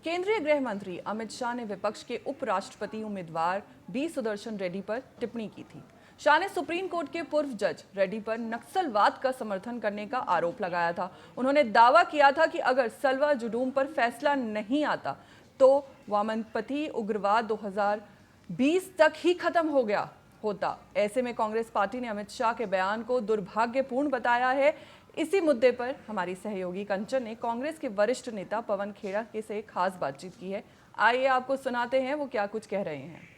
केंद्रीय गृह मंत्री अमित शाह ने विपक्ष के उपराष्ट्रपति उम्मीदवार बी सुदर्शन रेड्डी पर टिप्पणी की थी। शाह ने सुप्रीम कोर्ट के पूर्व जज रेड्डी पर नक्सलवाद का समर्थन करने का आरोप लगाया था। उन्होंने दावा किया था कि अगर सलवा जुडूम पर फैसला नहीं आता तो वामपंथी उग्रवाद 2020 तक ही खत्म हो गया होता। ऐसे में कांग्रेस पार्टी ने अमित शाह के बयान को दुर्भाग्यपूर्ण बताया है। इसी मुद्दे पर हमारी सहयोगी कंचन ने कांग्रेस के वरिष्ठ नेता पवन खेड़ा से खास बातचीत की है। आइए आपको सुनाते हैं वो क्या कुछ कह रहे हैं।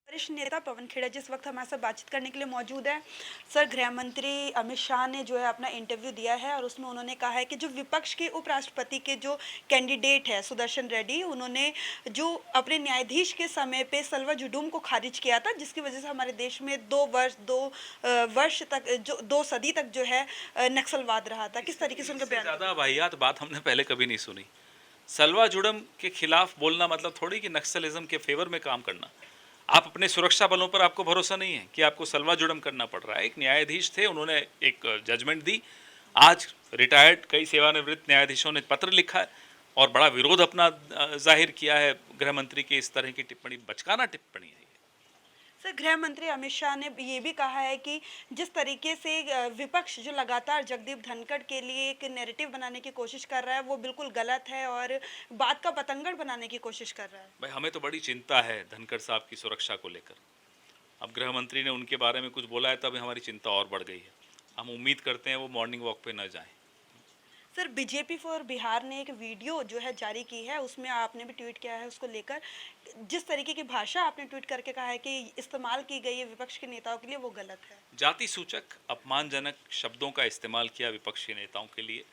वरिष्ठ नेता पवन खेड़ा जिस वक्त हमारे साथ बातचीत करने के लिए मौजूद है। सर, गृह मंत्री अमित शाह ने जो है अपना इंटरव्यू दिया है और उसमें उन्होंने कहा है कि जो विपक्ष के उपराष्ट्रपति के जो कैंडिडेट है सुदर्शन रेड्डी, उन्होंने जो अपने न्यायाधीश के समय पे सलवा जुडूम को खारिज किया था, जिसकी वजह से हमारे देश में 2 वर्ष तक जो 2 सदी तक जो है नक्सलवाद रहा था। किस तरीके से उनका बयान? ज़्यादा वाहियात बात हमने पहले कभी नहीं सुनी। सलवा जुडम के खिलाफ बोलना मतलब थोड़ी कि नक्सलिज्म के फेवर में काम करना। आप अपने सुरक्षा बलों पर आपको भरोसा नहीं है कि आपको सलवा जुडम करना पड़ रहा है। एक न्यायाधीश थे, उन्होंने एक जजमेंट दी। आज रिटायर्ड कई सेवानिवृत्त न्यायाधीशों ने पत्र लिखा है और बड़ा विरोध अपना जाहिर किया है गृह मंत्री की इस तरह की टिप्पणी। बचकाना टिप्पणी है। सर, गृह मंत्री अमित शाह ने ये भी कहा है कि जिस तरीके से विपक्ष जो लगातार जगदीप धनखड़ के लिए एक नैरेटिव बनाने की कोशिश कर रहा है वो बिल्कुल गलत है और बात का बतंगड़ बनाने की कोशिश कर रहा है। भाई, हमें तो बड़ी चिंता है धनखड़ साहब की सुरक्षा को लेकर। अब गृह मंत्री ने उनके बारे में कुछ बोला है तब हमारी चिंता और बढ़ गई है। हम उम्मीद करते हैं वो मॉर्निंग वॉक पे न जाएं। सर, बीजेपी फॉर बिहार ने एक वीडियो जो है जारी की है, उसमें आपने भी ट्वीट किया है उसको लेकर। जिस तरीके की भाषा आपने ट्वीट करके कहा है कि इस्तेमाल की गई है विपक्ष के नेताओं के लिए, वो गलत है। जाति सूचक अपमानजनक शब्दों का इस्तेमाल किया विपक्ष के नेताओं के लिए।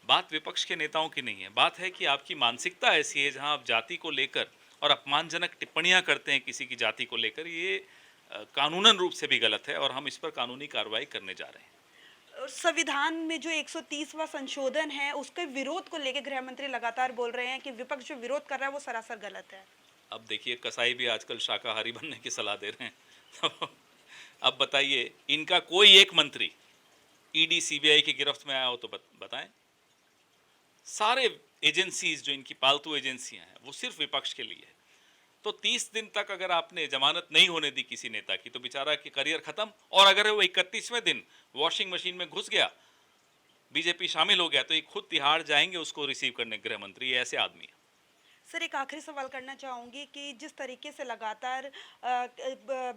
बात विपक्ष के नेताओं की नहीं है, बात है कि आपकी मानसिकता ऐसी है जहां आप जाति को लेकर और अपमानजनक टिप्पणियां करते हैं किसी की जाति को लेकर। ये कानूनन रूप से भी गलत है और हम इस पर कानूनी कार्रवाई करने जा रहे हैं। और संविधान में जो 130वां संशोधन है उसके विरोध को लेकर गृह मंत्री लगातार बोल रहे हैं कि विपक्ष जो विरोध कर रहा है वो सरासर गलत है। अब देखिए, कसाई भी आजकल शाकाहारी बनने की सलाह दे रहे हैं। तो अब बताइए, इनका कोई एक मंत्री ईडी सीबीआई की गिरफ्त में आया हो तो बताएं। सारे एजेंसीज जो इनकी पालतू एजेंसियां हैं वो सिर्फ विपक्ष के लिए है। तो 30 दिन तक अगर आपने जमानत नहीं होने दी किसी नेता की तो बेचारा की करियर खत्म। और अगर वो 31वें दिन वॉशिंग मशीन में घुस गया, बीजेपी शामिल हो गया, तो ये खुद तिहाड़ जाएंगे उसको रिसीव करने गृह मंत्री। ये ऐसे आदमी है। सर, एक आखिरी सवाल करना चाहूँगी कि जिस तरीके से लगातार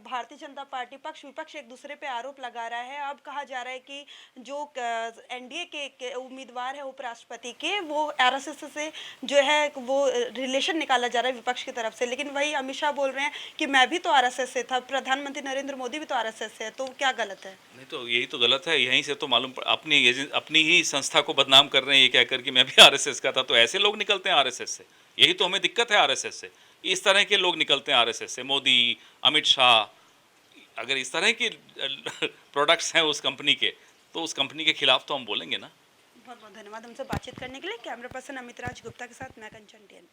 भारतीय जनता पार्टी पक्ष विपक्ष एक दूसरे पे आरोप लगा रहा है, अब कहा जा रहा है कि जो एनडीए के उम्मीदवार है उपराष्ट्रपति के, वो आरएसएस से जो है वो रिलेशन निकाला जा रहा है विपक्ष की तरफ से। लेकिन वही अमित शाह बोल रहे हैं कि मैं भी तो आरएसएस से था, प्रधानमंत्री नरेंद्र मोदी भी तो आरएसएस से है, तो क्या गलत है? नहीं तो यही तो गलत है। यहीं से तो मालूम अपनी ही संस्था को बदनाम कर रहे हैं ये कहकर कि मैं भी आरएसएस का था। तो ऐसे लोग निकलते हैं आरएसएस से। यही तो हमें दिक्कत है आरएसएस से। इस तरह के लोग निकलते हैं आरएसएस से। मोदी, अमित शाह, अगर इस तरह की प्रोडक्ट्स हैं उस कंपनी के, तो उस कंपनी के खिलाफ तो हम बोलेंगे ना। बहुत बहुत धन्यवाद हमसे बातचीत करने के लिए। कैमरा पर्सन अमित राज गुप्ता के साथ मैं कंचन, TNP।